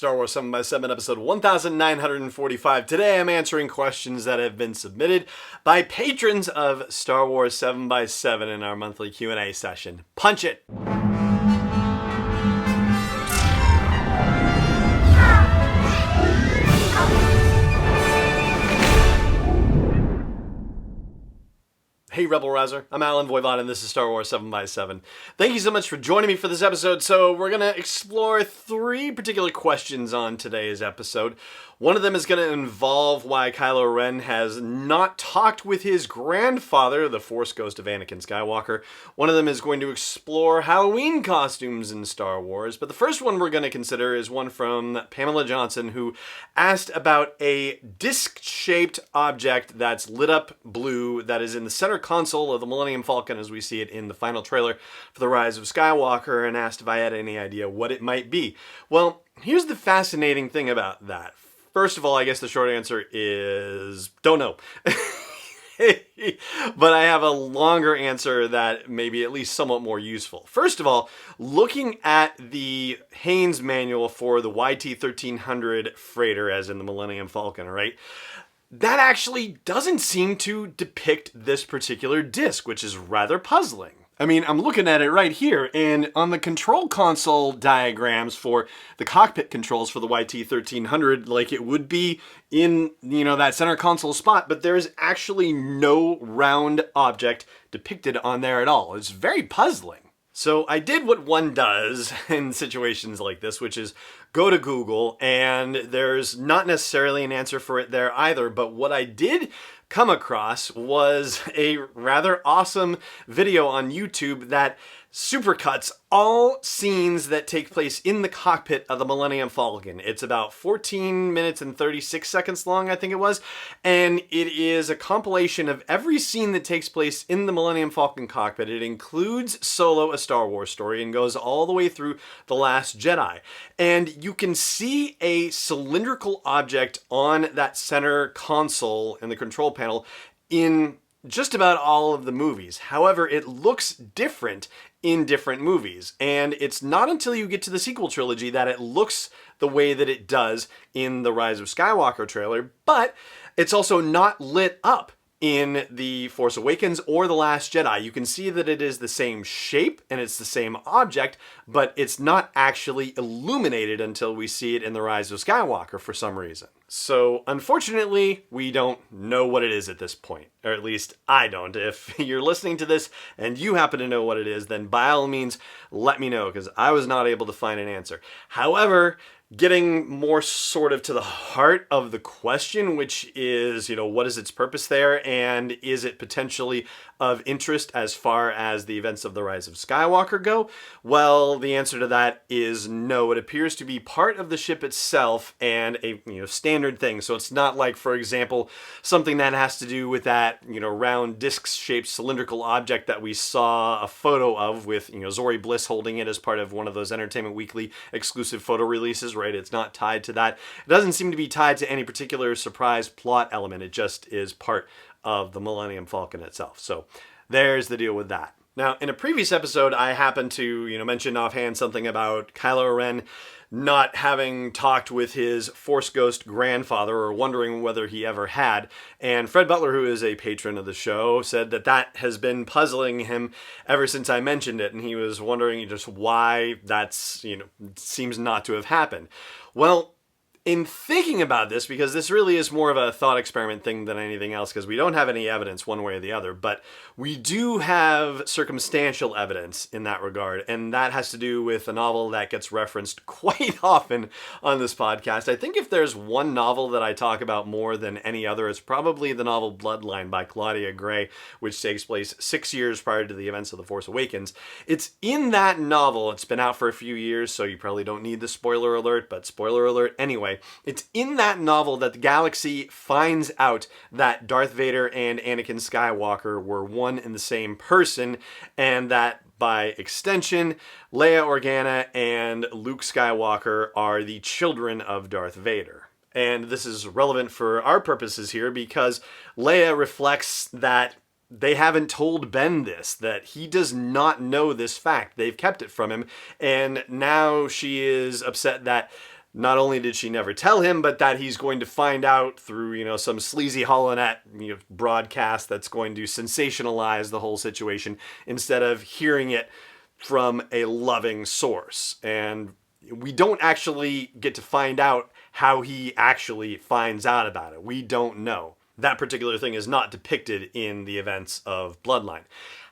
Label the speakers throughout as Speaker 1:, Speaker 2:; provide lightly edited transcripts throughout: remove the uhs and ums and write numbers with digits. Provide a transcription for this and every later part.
Speaker 1: Star Wars 7x7, episode 1945. Today I'm answering questions that have been submitted by patrons of Star Wars 7x7 in our monthly Q&A session. Punch it! Hey Rebel Rouser, I'm Alan Voivod and this is Star Wars 7x7. Thank you so much for joining me for this episode. So we're going to explore three particular questions on today's episode. One of them is going to involve why Kylo Ren has not talked with his grandfather, the Force Ghost of Anakin Skywalker. One of them is going to explore Halloween costumes in Star Wars. But the first one we're going to consider is one from Pamela Johnson, who asked about a disc-shaped object that's lit up blue that is in the center console of the Millennium Falcon as we see it in the final trailer for the Rise of Skywalker, and asked if I had any idea what it might be. Well, here's the fascinating thing about that. First of all, I guess the short answer is don't know. But I have a longer answer that may be at least somewhat more useful. First of all, looking at the Haynes manual for the YT-1300 freighter, as in the Millennium Falcon, right? That actually doesn't seem to depict this particular disc, which is rather puzzling. I mean, I'm looking at it right here, and on the control console diagrams for the cockpit controls for the YT-1300, like it would be in, that center console spot, but there's actually no round object depicted on there at all. It's very puzzling. So I did what one does in situations like this, which is go to Google, and there's not necessarily an answer for it there either, but what I did come across was a rather awesome video on YouTube that supercuts all scenes that take place in the cockpit of the Millennium Falcon. It's about 14 minutes and 36 seconds long, I think it was, and it is a compilation of every scene that takes place in the Millennium Falcon cockpit. It includes Solo, a Star Wars story, and goes all the way through The Last Jedi. And you can see a cylindrical object on that center console in the control panel in just about all of the movies. However, it looks different in different movies, and it's not until you get to the sequel trilogy that it looks the way that it does in the Rise of Skywalker trailer, but it's also not lit up in The Force Awakens or The Last Jedi. You can see that it is the same shape and it's the same object, but it's not actually illuminated until we see it in The Rise of Skywalker for some reason. So, unfortunately, we don't know what it is at this point. Or at least, I don't. If you're listening to this and you happen to know what it is, then by all means, let me know, because I was not able to find an answer. However, getting more sort of to the heart of the question, which is, what is its purpose there, and is it potentially of interest as far as the events of the Rise of Skywalker go? Well, the answer to that is no. It appears to be part of the ship itself and a standard thing. So it's not like, for example, something that has to do with that round disc-shaped cylindrical object that we saw a photo of with Zori Bliss holding it as part of one of those Entertainment Weekly exclusive photo releases. Right? It's not tied to that. It doesn't seem to be tied to any particular surprise plot element. It just is part of the Millennium Falcon itself. So there's the deal with that. Now, in a previous episode, I happened to, mention offhand something about Kylo Ren not having talked with his Force Ghost grandfather, or wondering whether he ever had. And Fred Butler, who is a patron of the show, said that has been puzzling him ever since I mentioned it, and he was wondering just why that's, seems not to have happened. Well, in thinking about this, because this really is more of a thought experiment thing than anything else, because we don't have any evidence one way or the other, but we do have circumstantial evidence in that regard, and that has to do with a novel that gets referenced quite often on this podcast. I think if there's one novel that I talk about more than any other, it's probably the novel Bloodline by Claudia Gray, which takes place 6 years prior to the events of The Force Awakens. It's in that novel, it's been out for a few years, so you probably don't need the spoiler alert, but spoiler alert anyway. It's in that novel that the galaxy finds out that Darth Vader and Anakin Skywalker were one and the same person, and that by extension, Leia Organa and Luke Skywalker are the children of Darth Vader. And this is relevant for our purposes here because Leia reflects that they haven't told Ben this, that he does not know this fact. They've kept it from him, and now she is upset that not only did she never tell him, but that he's going to find out through, some sleazy holonet broadcast that's going to sensationalize the whole situation instead of hearing it from a loving source. And we don't actually get to find out how he actually finds out about it. We don't know. That particular thing is not depicted in the events of Bloodline.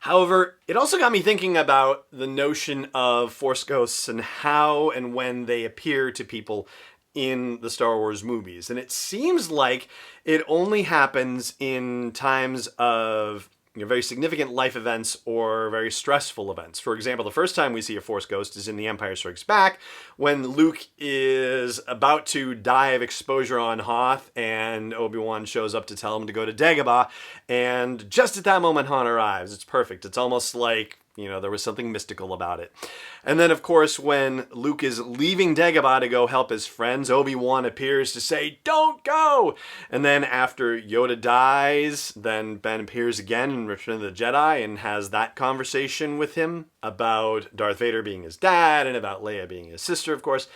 Speaker 1: However, it also got me thinking about the notion of Force ghosts and how and when they appear to people in the Star Wars movies. And it seems like it only happens in times of very significant life events or very stressful events. For example, the first time we see a Force ghost is in The Empire Strikes Back, when Luke is about to die of exposure on Hoth, and Obi-Wan shows up to tell him to go to Dagobah, and just at that moment Han arrives. It's perfect. It's almost like, there was something mystical about it. And then, of course, when Luke is leaving Dagobah to go help his friends, Obi-Wan appears to say, "Don't go!" And then after Yoda dies, then Ben appears again in Return of the Jedi and has that conversation with him about Darth Vader being his dad and about Leia being his sister, of course.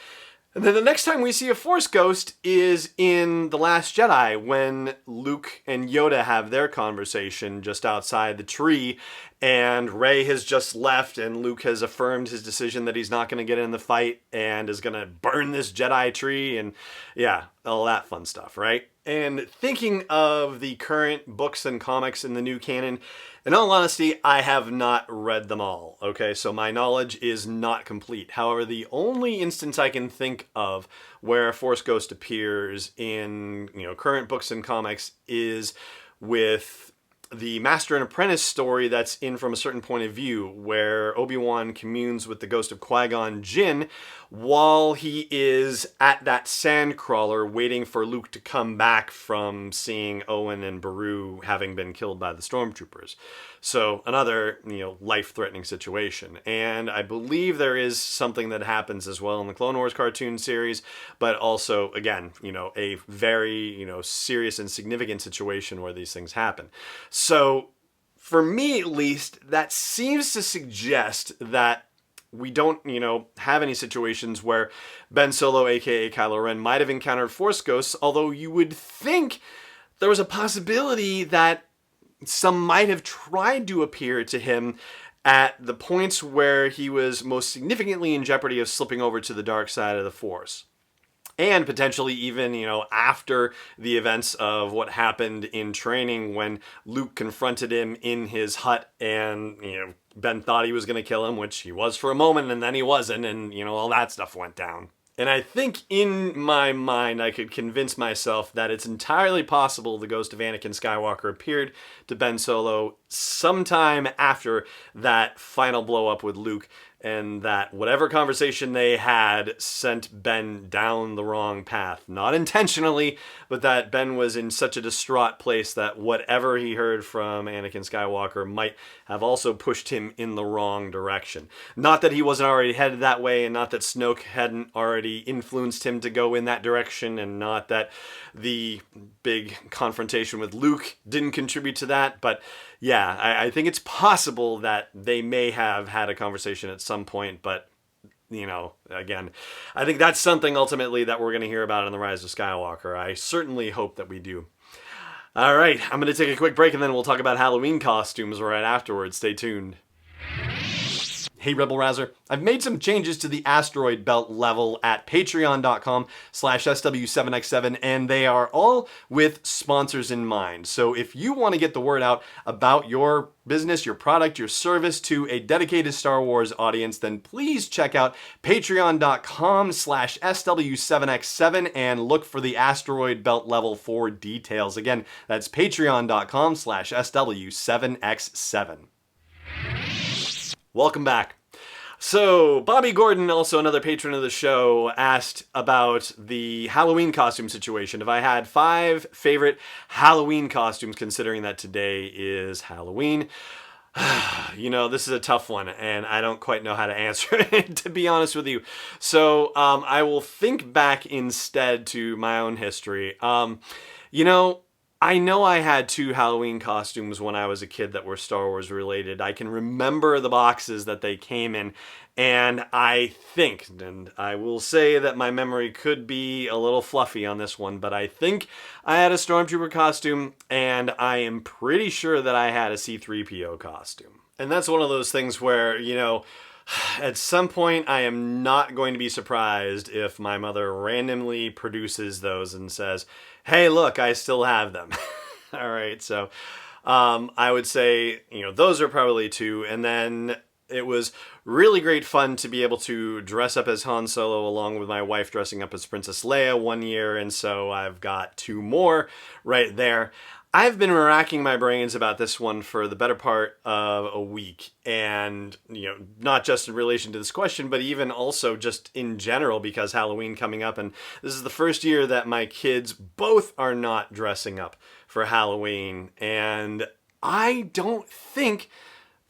Speaker 1: And then the next time we see a Force ghost is in The Last Jedi, when Luke and Yoda have their conversation just outside the tree, and Rey has just left, and Luke has affirmed his decision that he's not going to get in the fight and is going to burn this Jedi tree, and yeah, all that fun stuff, right? And thinking of the current books and comics in the new canon, in all honesty, I have not read them all, okay? So my knowledge is not complete. However, the only instance I can think of where a Force ghost appears in, current books and comics is with the Master and Apprentice story that's in From a Certain Point of View, where Obi-Wan communes with the ghost of Qui-Gon Jinn while he is at that sandcrawler waiting for Luke to come back from seeing Owen and Beru having been killed by the stormtroopers. So another, life-threatening situation. And I believe there is something that happens as well in the Clone Wars cartoon series, but also, again, a very, serious and significant situation where these things happen. So, for me at least, that seems to suggest that we don't, have any situations where Ben Solo, aka Kylo Ren, might have encountered Force ghosts, although you would think there was a possibility that some might have tried to appear to him at the points where he was most significantly in jeopardy of slipping over to the dark side of the Force. And potentially even, after the events of what happened in training when Luke confronted him in his hut and, Ben thought he was going to kill him, which he was for a moment, and then he wasn't, and, all that stuff went down. And I think in my mind I could convince myself that it's entirely possible the ghost of Anakin Skywalker appeared to Ben Solo sometime after that final blow up with Luke, and that whatever conversation they had sent Ben down the wrong path. Not intentionally, but that Ben was in such a distraught place that whatever he heard from Anakin Skywalker might have also pushed him in the wrong direction. Not that he wasn't already headed that way, and not that Snoke hadn't already influenced him to go in that direction, and not that the big confrontation with Luke didn't contribute to that, but yeah, I think it's possible that they may have had a conversation at some point, but, again, I think that's something ultimately that we're going to hear about in The Rise of Skywalker. I certainly hope that we do. All right, I'm going to take a quick break, and then we'll talk about Halloween costumes right afterwards. Stay tuned. Hey Rebel Rouser, I've made some changes to the asteroid belt level at patreon.com/SW7X7, and they are all with sponsors in mind. So if you want to get the word out about your business, your product, your service to a dedicated Star Wars audience, then please check out patreon.com/SW7X7 and look for the asteroid belt level for details. Again, that's patreon.com/SW7X7. Welcome back. So, Bobby Gordon, also another patron of the show, asked about the Halloween costume situation. If I had 5 favorite Halloween costumes, considering that today is Halloween. This is a tough one, and I don't quite know how to answer it, to be honest with you. So, I will think back instead to my own history. I know I had 2 Halloween costumes when I was a kid that were Star Wars related. I can remember the boxes that they came in, And I think, and I will say that my memory could be a little fluffy on this one, but I think I had a Stormtrooper costume, and I am pretty sure that I had a C-3PO costume. And that's one of those things where, at some point I am not going to be surprised if my mother randomly produces those and says, hey, look, I still have them. All right, so I would say, those are probably two. And then it was really great fun to be able to dress up as Han Solo along with my wife dressing up as Princess Leia one year. And so I've got two more right there. I've been racking my brains about this one for the better part of a week. And, not just in relation to this question, but even also just in general, because Halloween coming up. And this is the first year that my kids both are not dressing up for Halloween. And I don't think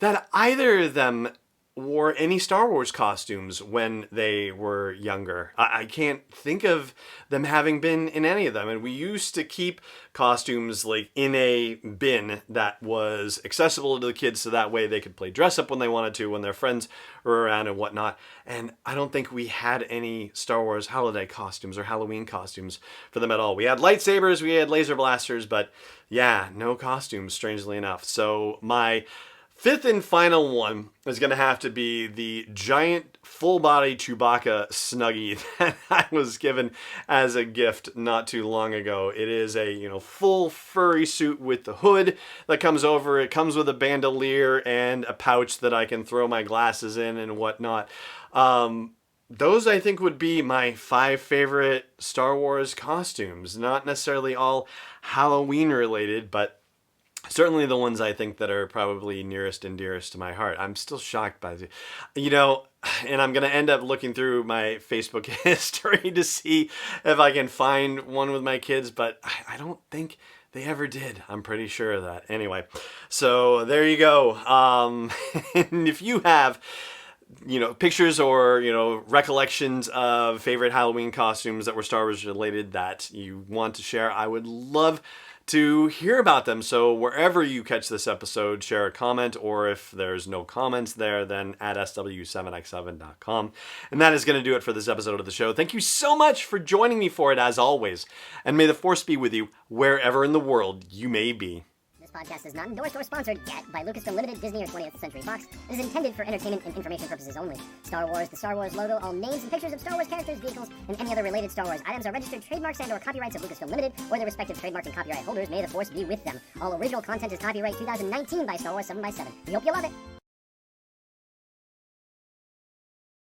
Speaker 1: that either of them wore any Star Wars costumes when they were younger. I can't think of them having been in any of them. And we used to keep costumes like in a bin that was accessible to the kids so that way they could play dress up when they wanted to, when their friends were around and whatnot. And I don't think we had any Star Wars holiday costumes or Halloween costumes for them at all. We had lightsabers, we had laser blasters, but yeah, no costumes, strangely enough. So my fifth and final one is going to have to be the giant full-body Chewbacca Snuggie that I was given as a gift not too long ago. It is a, full furry suit with the hood that comes over. It comes with a bandolier and a pouch that I can throw my glasses in and whatnot. Those, I think, would be my 5 favorite Star Wars costumes. Not necessarily all Halloween related, but certainly the ones I think that are probably nearest and dearest to my heart. I'm still shocked by it. And I'm going to end up looking through my Facebook history to see if I can find one with my kids, but I don't think they ever did. I'm pretty sure of that. Anyway, so there you go. And if you have pictures or, recollections of favorite Halloween costumes that were Star Wars related that you want to share, I would love to hear about them. So wherever you catch this episode, share a comment, or if there's no comments there, then at sw7x7.com. And that is going to do it for this episode of the show. Thank you so much for joining me for it, as always. And may the Force be with you wherever in the world you may be.
Speaker 2: This podcast is not endorsed or sponsored yet by Lucasfilm Limited, Disney, or 20th Century Fox. It is intended for entertainment and information purposes only. Star Wars, the Star Wars logo, all names and pictures of Star Wars characters, vehicles, and any other related Star Wars items are registered trademarks and/or copyrights of Lucasfilm Limited or their respective trademark and copyright holders. May the Force be with them. All original content is copyright 2019 by Star Wars 7x7. We hope you love it.